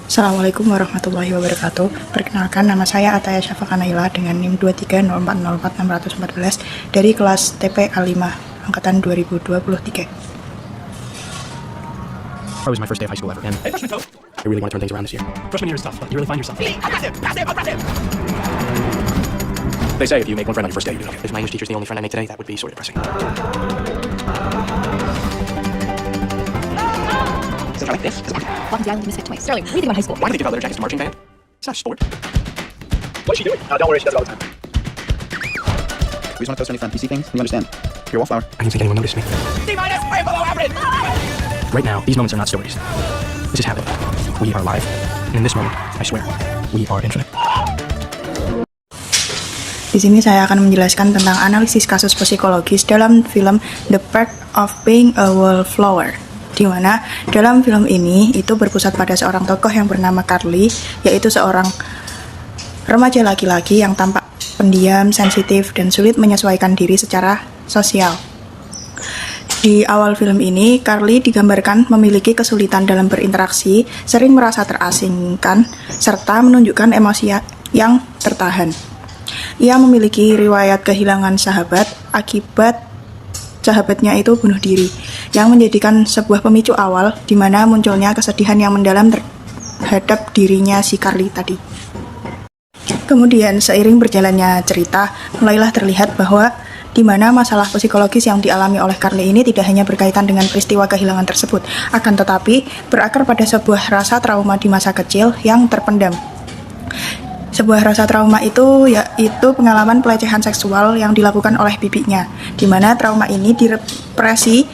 Assalamualaikum warahmatullahi wabarakatuh. Perkenalkan, nama saya Ataya Syafaka Naila dengan NIM 230404614 dari kelas TPA 5 angkatan 2023. It was my first day of high school ever, and I really want to turn things around this year. Freshman year is tough, but you really find yourself. Be aggressive, passive, aggressive. They say if you make one friend on your first day, you do okay. If my English teacher's the only friend I make today, that would be sort of depressing. Is it like this? Welcome to the island, you missed it twice. Sterling, what do you think about high school? Why do they give out leather jackets to marching band? It's not a sport. What is she doing? Don't worry, she does it all the time. We just want to post any fun PC things. You understand? You're a wallflower. I didn't think anyone noticed me. D-minus, way below average! Right now, these moments are not stories. This is happening. We are alive. And in this moment, I swear, we are infinite. Di sini saya akan menjelaskan tentang analisis kasus psikologis dalam film The Perks of Being a Wallflower, di mana dalam film ini itu berpusat pada seorang tokoh yang bernama Carly, yaitu seorang remaja laki-laki yang tampak pendiam, sensitif, dan sulit menyesuaikan diri secara sosial. Di awal film ini, Carly digambarkan memiliki kesulitan dalam berinteraksi, sering merasa terasingkan, serta menunjukkan emosi yang tertahan. Ia memiliki riwayat kehilangan sahabat akibat sahabatnya itu bunuh diri, yang menjadikan sebuah pemicu awal di mana munculnya kesedihan yang mendalam terhadap dirinya si Carly tadi. Kemudian seiring berjalannya cerita, mulailah terlihat bahwa di mana masalah psikologis yang dialami oleh Carly ini tidak hanya berkaitan dengan peristiwa kehilangan tersebut, akan tetapi berakar pada sebuah rasa trauma di masa kecil yang terpendam. Sebuah rasa trauma itu yaitu pengalaman pelecehan seksual yang dilakukan oleh bibinya, di mana trauma ini direpresi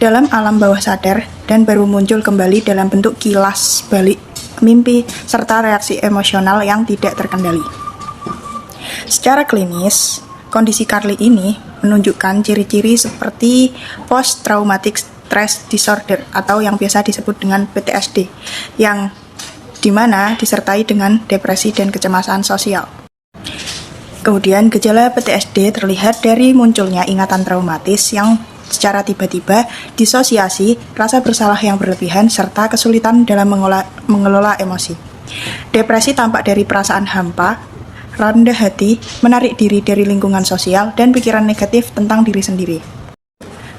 dalam alam bawah sadar dan baru muncul kembali dalam bentuk kilas balik mimpi serta reaksi emosional yang tidak terkendali. Secara klinis, kondisi Carly ini menunjukkan ciri-ciri seperti post-traumatic stress disorder atau yang biasa disebut dengan PTSD, yang dimana disertai dengan depresi dan kecemasan sosial. Kemudian gejala PTSD terlihat dari munculnya ingatan traumatis yang secara tiba-tiba, disosiasi, rasa bersalah yang berlebihan, serta kesulitan dalam mengelola emosi. Depresi tampak dari perasaan hampa, rendah hati, menarik diri dari lingkungan sosial, dan pikiran negatif tentang diri sendiri.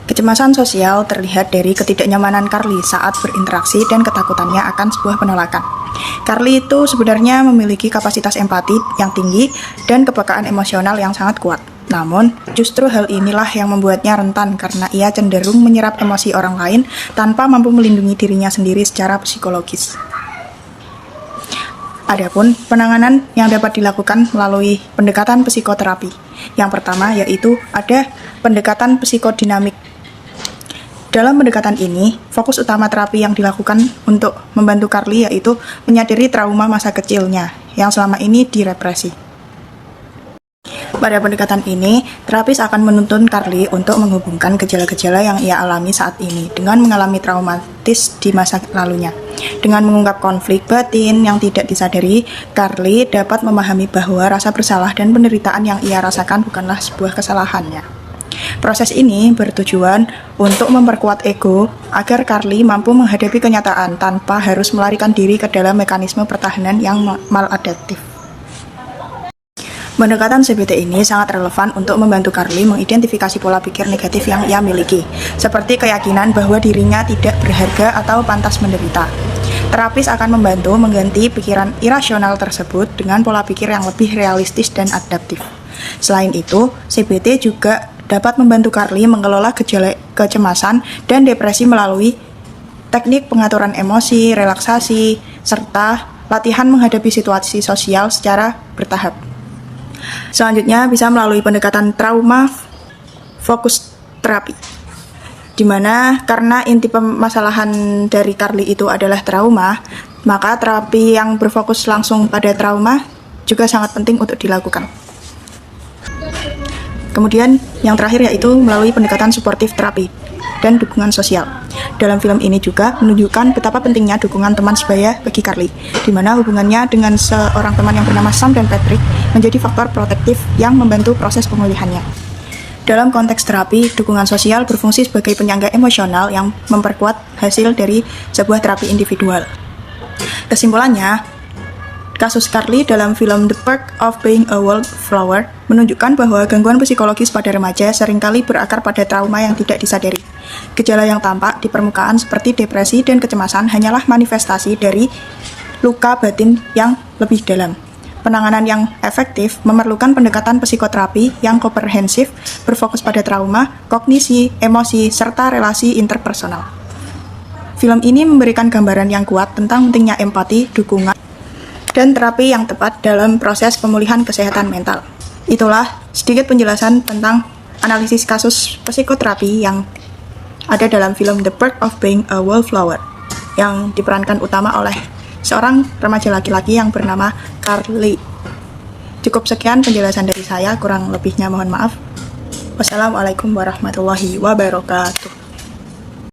Kecemasan sosial terlihat dari ketidaknyamanan Carly saat berinteraksi dan ketakutannya akan sebuah penolakan. Carly itu sebenarnya memiliki kapasitas empati yang tinggi dan kepekaan emosional yang sangat kuat. Namun, justru hal inilah yang membuatnya rentan karena ia cenderung menyerap emosi orang lain tanpa mampu melindungi dirinya sendiri secara psikologis. Adapun penanganan yang dapat dilakukan melalui pendekatan psikoterapi. Yang pertama yaitu ada pendekatan psikodinamik. Dalam pendekatan ini, fokus utama terapi yang dilakukan untuk membantu Carly yaitu menyadari trauma masa kecilnya yang selama ini direpresi. Pada pendekatan ini, terapis akan menuntun Carly untuk menghubungkan gejala-gejala yang ia alami saat ini dengan mengalami traumatis di masa lalunya. Dengan mengungkap konflik batin yang tidak disadari, Carly dapat memahami bahwa rasa bersalah dan penderitaan yang ia rasakan bukanlah sebuah kesalahannya. Proses ini bertujuan untuk memperkuat ego agar Carly mampu menghadapi kenyataan tanpa harus melarikan diri ke dalam mekanisme pertahanan yang maladaptif. Pendekatan CBT ini sangat relevan untuk membantu Carly mengidentifikasi pola pikir negatif yang ia miliki, seperti keyakinan bahwa dirinya tidak berharga atau pantas menderita. Terapis akan membantu mengganti pikiran irasional tersebut dengan pola pikir yang lebih realistis dan adaptif. Selain itu, CBT juga dapat membantu Carly mengelola gejala kecemasan dan depresi melalui teknik pengaturan emosi, relaksasi, serta latihan menghadapi situasi sosial secara bertahap. Selanjutnya bisa melalui pendekatan trauma fokus terapi, di mana karena inti permasalahan dari Carly itu adalah trauma, maka terapi yang berfokus langsung pada trauma juga sangat penting untuk dilakukan. Kemudian yang terakhir yaitu melalui pendekatan suportif terapi dan dukungan sosial. Dalam film ini juga menunjukkan betapa pentingnya dukungan teman sebaya bagi Carly, di mana hubungannya dengan seorang teman yang bernama Sam dan Patrick menjadi faktor protektif yang membantu proses pemulihannya. Dalam konteks terapi, dukungan sosial berfungsi sebagai penyangga emosional yang memperkuat hasil dari sebuah terapi individual. Kesimpulannya, kasus Carly dalam film The Perks of Being a Wallflower menunjukkan bahwa gangguan psikologis pada remaja seringkali berakar pada trauma yang tidak disadari. Gejala yang tampak di permukaan seperti depresi dan kecemasan hanyalah manifestasi dari luka batin yang lebih dalam. Penanganan yang efektif memerlukan pendekatan psikoterapi yang komprehensif, berfokus pada trauma, kognisi, emosi, serta relasi interpersonal. Film ini memberikan gambaran yang kuat tentang pentingnya empati, dukungan, dan terapi yang tepat dalam proses pemulihan kesehatan mental. Itulah sedikit penjelasan tentang analisis kasus psikoterapi yang ada dalam film The Perks of Being a Wallflower yang diperankan utama oleh seorang remaja laki-laki yang bernama Carly. Cukup sekian penjelasan dari saya, kurang lebihnya mohon maaf. Wassalamualaikum warahmatullahi wabarakatuh.